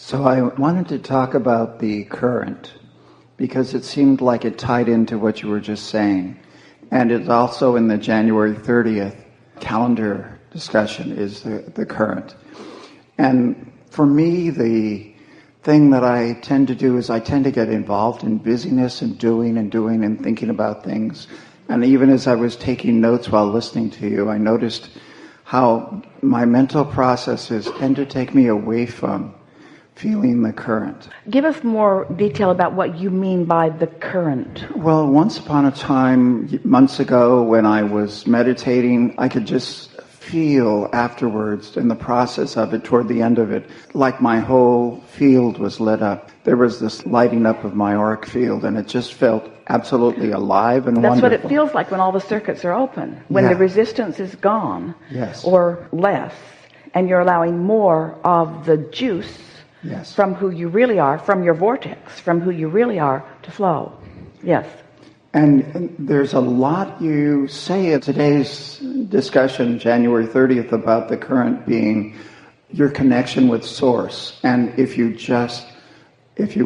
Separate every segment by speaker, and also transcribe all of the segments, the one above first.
Speaker 1: So I wanted to talk about the current because it seemed like it tied into what you were just saying. And it's also in the January 30th calendar discussion is the current. And for me, the thing that I tend to do is I tend to get involved in busyness and doing and thinking about things. And even as I was taking notes while listening to you, I noticed how my mental processes tend to take me away from feeling the current.
Speaker 2: Give us more detail about what you mean by the current.
Speaker 1: Well, once upon a time, months ago, when I was meditating, I could just feel afterwards, in the process of it, toward the end of it, like my whole field was lit up. There was this lighting up of my auric field, and it just felt absolutely alive and
Speaker 2: That's
Speaker 1: wonderful.
Speaker 2: What it feels like when all the circuits are open, when the resistance is gone,
Speaker 1: yes,
Speaker 2: or less, and you're allowing more of the juice,
Speaker 1: yes,
Speaker 2: from who you really are, from your vortex, from who you really are, to flow. Yes.
Speaker 1: And there's a lot you say in today's discussion, January 30th, about the current being your connection with Source. And if you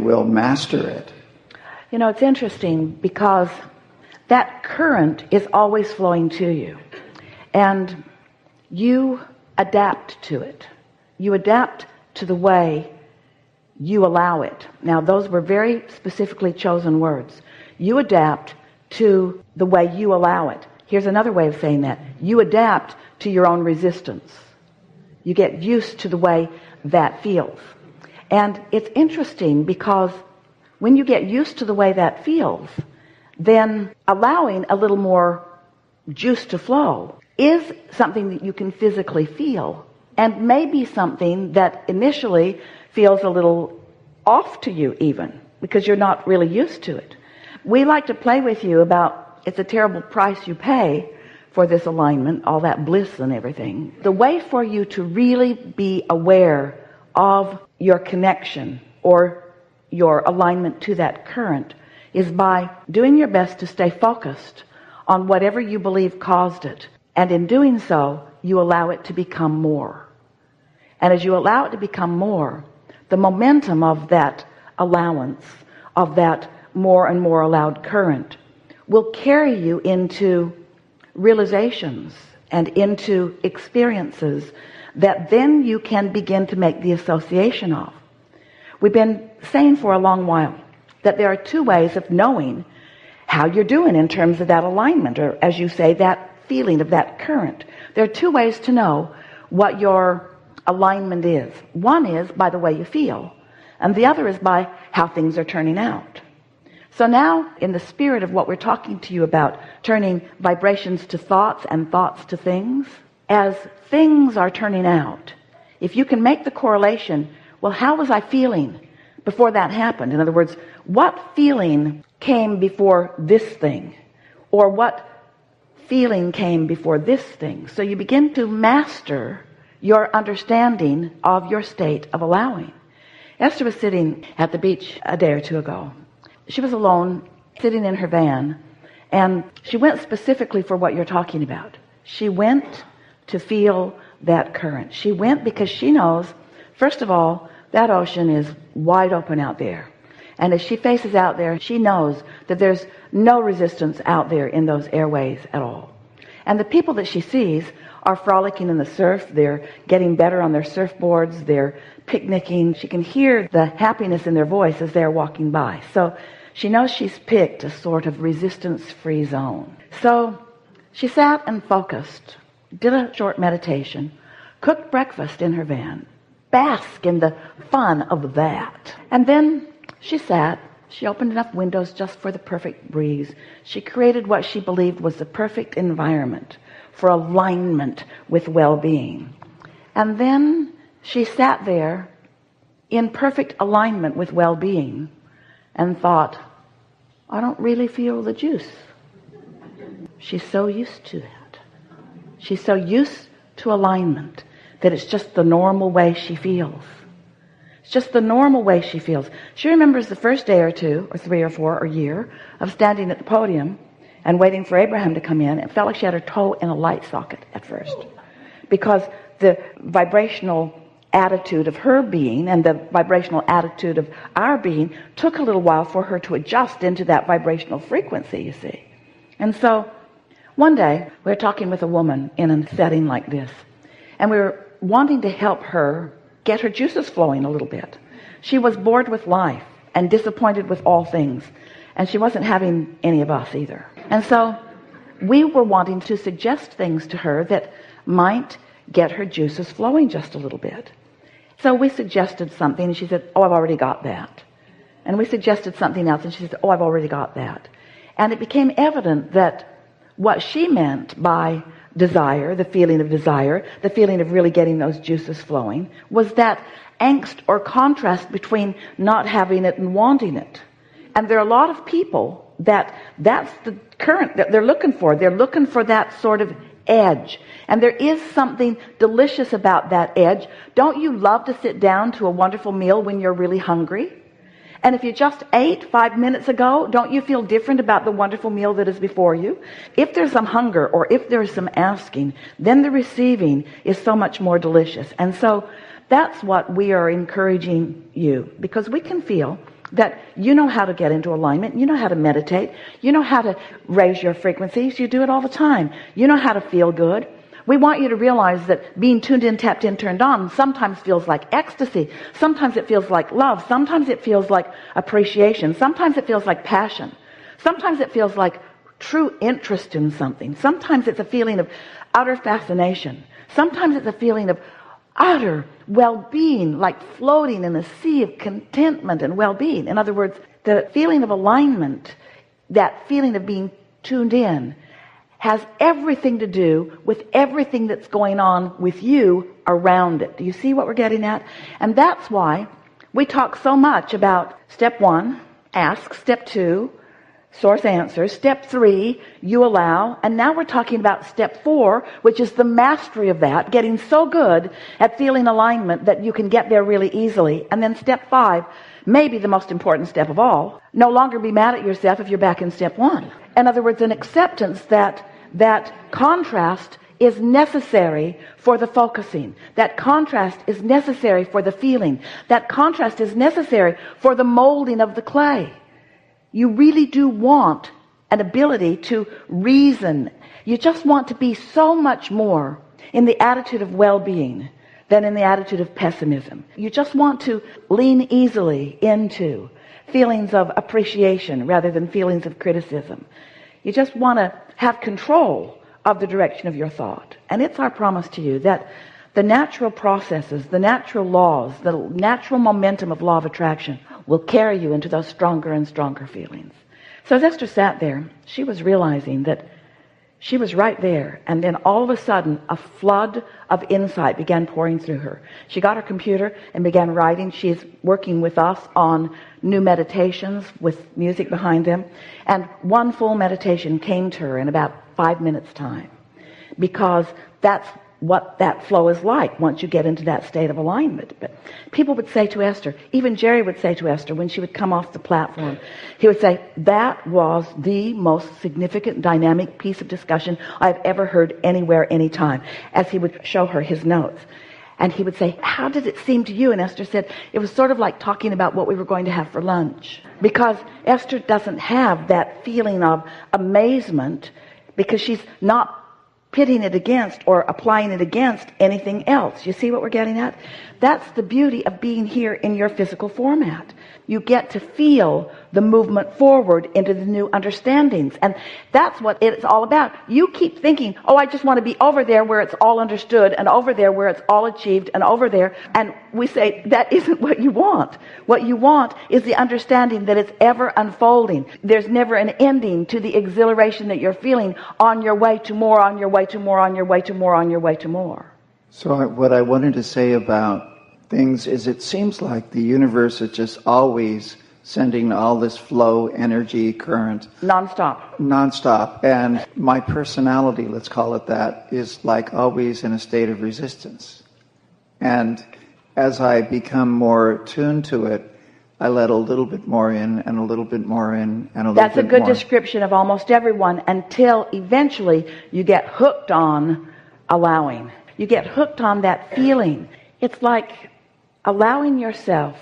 Speaker 1: will, master it.
Speaker 2: You know, it's interesting because that current is always flowing to you. And you adapt to it. You adapt to the way you allow it. Now, those were very specifically chosen words. You adapt to the way you allow it. Here's another way of saying that. You adapt to your own resistance. You get used to the way that feels. And it's interesting because when you get used to the way that feels, then allowing a little more juice to flow is something that you can physically feel, and maybe something that initially feels a little off to you even, because you're not really used to it. We like to play with you about it's a terrible price you pay for this alignment, all that bliss and everything. The way for you to really be aware of your connection or your alignment to that current is by doing your best to stay focused on whatever you believe caused it. And in doing so, you allow it to become more. And as you allow it to become more, the momentum of that allowance, of that more and more allowed current, will carry you into realizations and into experiences that then you can begin to make the association of. We've been saying for a long while that there are two ways of knowing how you're doing in terms of that alignment, or as you say, that feeling of that current. There are two ways to know what your alignment is. One is by the way you feel, and the other is by how things are turning out. So now, in the spirit of what we're talking to you about, turning vibrations to thoughts and thoughts to things, as things are turning out, if you can make the correlation, well, how was I feeling before that happened? In other words, what feeling came before this thing? Or what feeling came before this thing? So you begin to master your understanding of your state of allowing. Esther was sitting at the beach a day or two ago. She was alone, sitting in her van, and she went specifically for what you're talking about. She went to feel that current. She went because she knows, first of all, that ocean is wide open out there. And as she faces out there, she knows that there's no resistance out there in those airways at all. And the people that she sees are frolicking in the surf. They're getting better on their surfboards. They're picnicking. She can hear the happiness in their voice as they're walking by. So she knows she's picked a sort of resistance-free zone. So she sat and focused, did a short meditation, cooked breakfast in her van, bask in the fun of that. And then she sat. She opened enough windows just for the perfect breeze. She created what she believed was the perfect environment for alignment with well-being. And then she sat there in perfect alignment with well-being and thought, I don't really feel the juice. She's so used to that. She's so used to alignment that it's just the normal way she feels. It's just the normal way she feels. She remembers the first day or two, or 3 or 4 or year of standing at the podium and waiting for Abraham to come in. It felt like she had her toe in a light socket at first, because the vibrational attitude of her being and the vibrational attitude of our being took a little while for her to adjust into that vibrational frequency, you see. And so one day we were talking with a woman in a setting like this, and we were wanting to help her get her juices flowing a little bit. She was bored with life and disappointed with all things, and she wasn't having any of us either. And so we were wanting to suggest things to her that might get her juices flowing just a little bit. So we suggested something, and she said, oh, I've already got that. And we suggested something else, and she said, oh, I've already got that. And it became evident that what she meant by desire, the feeling of really getting those juices flowing, was that angst or contrast between not having it and wanting it. And there are a lot of people that's the current that they're looking for. They're looking for that sort of edge. And there is something delicious about that edge. Don't you love to sit down to a wonderful meal when you're really hungry? And if you just ate 5 minutes ago, don't you feel different about the wonderful meal that is before you? If there's some hunger or if there's some asking, then the receiving is so much more delicious. And so that's what we are encouraging you, because we can feel that you know how to get into alignment, you know how to meditate, you know how to raise your frequencies, you do it all the time. You know how to feel good. We want you to realize that being tuned in, tapped in, turned on sometimes feels like ecstasy. Sometimes it feels like love. Sometimes it feels like appreciation. Sometimes it feels like passion. Sometimes it feels like true interest in something. Sometimes it's a feeling of utter fascination. Sometimes it's a feeling of utter well-being, like floating in a sea of contentment and well-being. In other words, the feeling of alignment, that feeling of being tuned in, has everything to do with everything that's going on with you around it. Do you see what we're getting at? And that's why we talk so much about step 1, ask, step 2, source answers, step 3, you allow, and now we're talking about step 4, which is the mastery of that, getting so good at feeling alignment that you can get there really easily. And then step 5, maybe the most important step of all, no longer be mad at yourself if you're back in step 1. In other words, an acceptance that contrast is necessary for the focusing. That contrast is necessary for the feeling. That contrast is necessary for the molding of the clay. You really do want an ability to reason. You just want to be so much more in the attitude of well-being than in the attitude of pessimism. You just want to lean easily into feelings of appreciation rather than feelings of criticism. You just want to have control of the direction of your thought. And it's our promise to you that the natural processes, the natural laws, the natural momentum of law of attraction will carry you into those stronger and stronger feelings. So as Esther sat there, she was realizing that she was right there, and then all of a sudden a flood of insight began pouring through her. She got her computer and began writing. She's working with us on new meditations with music behind them, and one full meditation came to her in about 5 minutes time, because that's what that flow is like once you get into that state of alignment. But people would say to Esther, even Jerry would say to Esther when she would come off the platform, he would say, that was the most significant dynamic piece of discussion I've ever heard anywhere, anytime, as he would show her his notes. And he would say, how did it seem to you? And Esther said, it was sort of like talking about what we were going to have for lunch. Because Esther doesn't have that feeling of amazement, because she's not pitting it against or applying it against anything else. You see what we're getting at? That's the beauty of being here in your physical format. You get to feel the movement forward into the new understandings. And that's what it's all about. You keep thinking, oh, I just want to be over there where it's all understood, and over there where it's all achieved, and over there. And we say, that isn't what you want. What you want is the understanding that it's ever unfolding. There's never an ending to the exhilaration that you're feeling on your way to more, on your way to more, on your way to more, on your way to more.
Speaker 1: So what I wanted to say about things is, it seems like the universe is just always sending all this flow, energy, current. Non-stop. And my personality, let's call it that, is like always in a state of resistance. And as I become more tuned to it, I let a little bit more in, and a little bit more in, and a little bit more.
Speaker 2: That's a good description of almost everyone, until eventually you get hooked on allowing. You get hooked on that feeling. It's like allowing yourself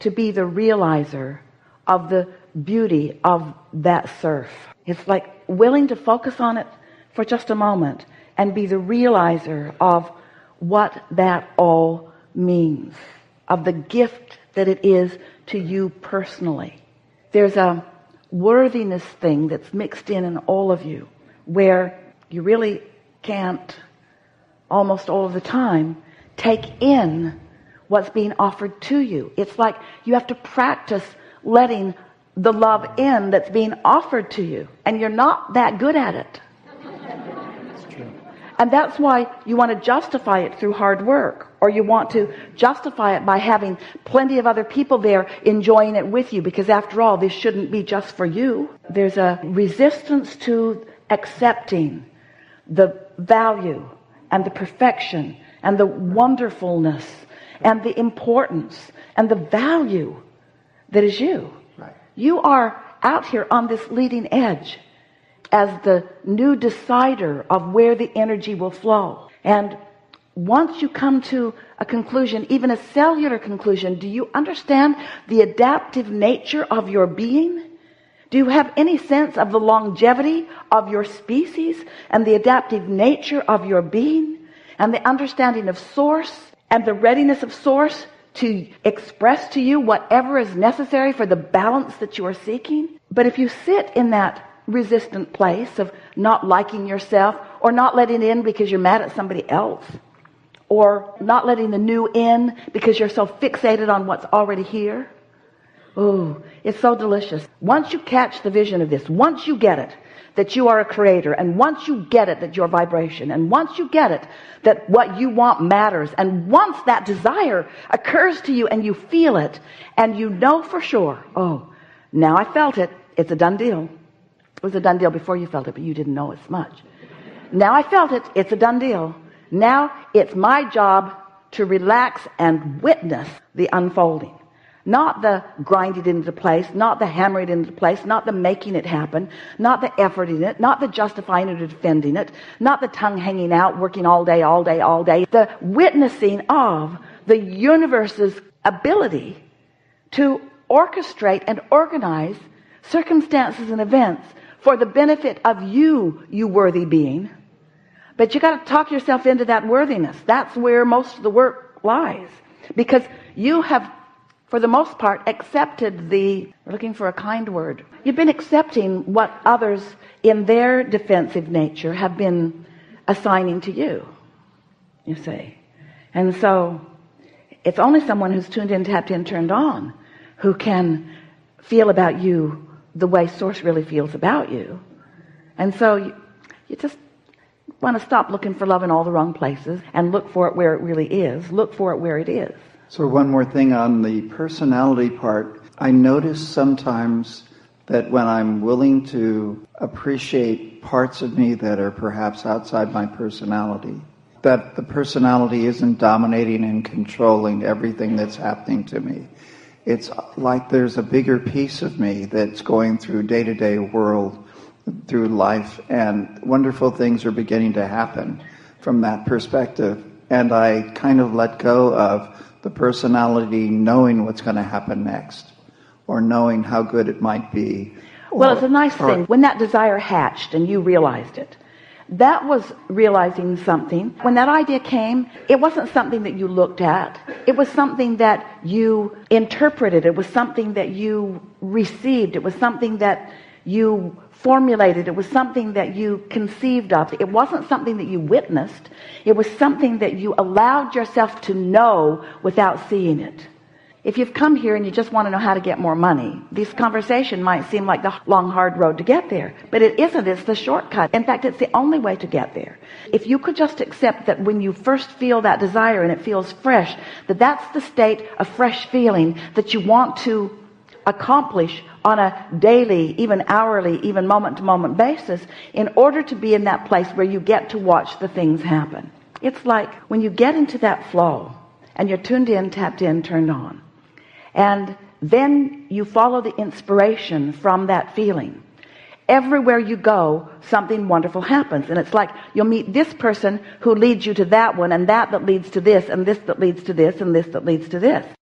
Speaker 2: to be the realizer of the beauty of that surf. It's like willing to focus on it for just a moment and be the realizer of what that all means, of the gift that it is to you personally. There's a worthiness thing that's mixed in all of you, where you really can't, almost all of the time, take in what's being offered to you. It's like you have to practice letting the love in that's being offered to you, and you're not that good at it.
Speaker 1: That's true.
Speaker 2: And that's why you want to justify it through hard work, or you want to justify it by having plenty of other people there enjoying it with you, because after all, this shouldn't be just for you. There's a resistance to accepting the value and the perfection and the wonderfulness and the importance and the value that is you.
Speaker 1: Right.
Speaker 2: You are out here on this leading edge as the new decider of where the energy will flow. And once you come to a conclusion, even a cellular conclusion, do you understand the adaptive nature of your being? Do you have any sense of the longevity of your species and the adaptive nature of your being and the understanding of source and the readiness of source to express to you whatever is necessary for the balance that you are seeking? But if you sit in that resistant place of not liking yourself, or not letting in because you're mad at somebody else, or not letting the new in because you're so fixated on what's already here, oh, it's so delicious. Once you catch the vision of this, once you get it, that you are a creator, and once you get it, that you're vibration, and once you get it, that what you want matters, and once that desire occurs to you and you feel it, and you know for sure, oh, now I felt it, it's a done deal. It was a done deal before you felt it, but you didn't know as much. Now I felt it, it's a done deal. Now it's my job to relax and witness the unfolding. Not the grind it into place, not the hammer it into place, not the making it happen, not the effort in it, not the justifying or defending it, not the tongue hanging out, working all day, all day, all day. The witnessing of the universe's ability to orchestrate and organize circumstances and events for the benefit of you, you worthy being. But you got to talk yourself into that worthiness. That's where most of the work lies. Because you have, for the most part, accepted we're looking for a kind word. You've been accepting what others in their defensive nature have been assigning to you, you see. And so it's only someone who's tuned in, tapped in, turned on, who can feel about you the way Source really feels about you. And so you just want to stop looking for love in all the wrong places and look for it where it really is. Look for it where it is.
Speaker 1: So one more thing on the personality part. I notice sometimes that when I'm willing to appreciate parts of me that are perhaps outside my personality, that the personality isn't dominating and controlling everything that's happening to me. It's like there's a bigger piece of me that's going through day-to-day world, through life, and wonderful things are beginning to happen from that perspective. And I kind of let go of the personality knowing what's going to happen next, or knowing how good it might be.
Speaker 2: Well, it's a nice thing. When that desire hatched and you realized it, that was realizing something. When that idea came, it wasn't something that you looked at. It was something that you interpreted. It was something that you received. It was something that you formulated. It was something that you conceived of. It wasn't something that you witnessed. It was something that you allowed yourself to know without seeing it. If you've come here and you just want to know how to get more money, this conversation might seem like the long, hard road to get there. But it isn't. It's the shortcut. In fact, it's the only way to get there. If you could just accept that when you first feel that desire and it feels fresh, that's the state of fresh feeling that you want to accomplish on a daily, even hourly, even moment-to-moment basis in order to be in that place where you get to watch the things happen. It's like when you get into that flow and you're tuned in, tapped in, turned on, and then you follow the inspiration from that feeling. everywhere you go, something wonderful happens. And it's like you'll meet this person who leads you to that one, and that leads to this, and this that leads to this, and this that leads to this.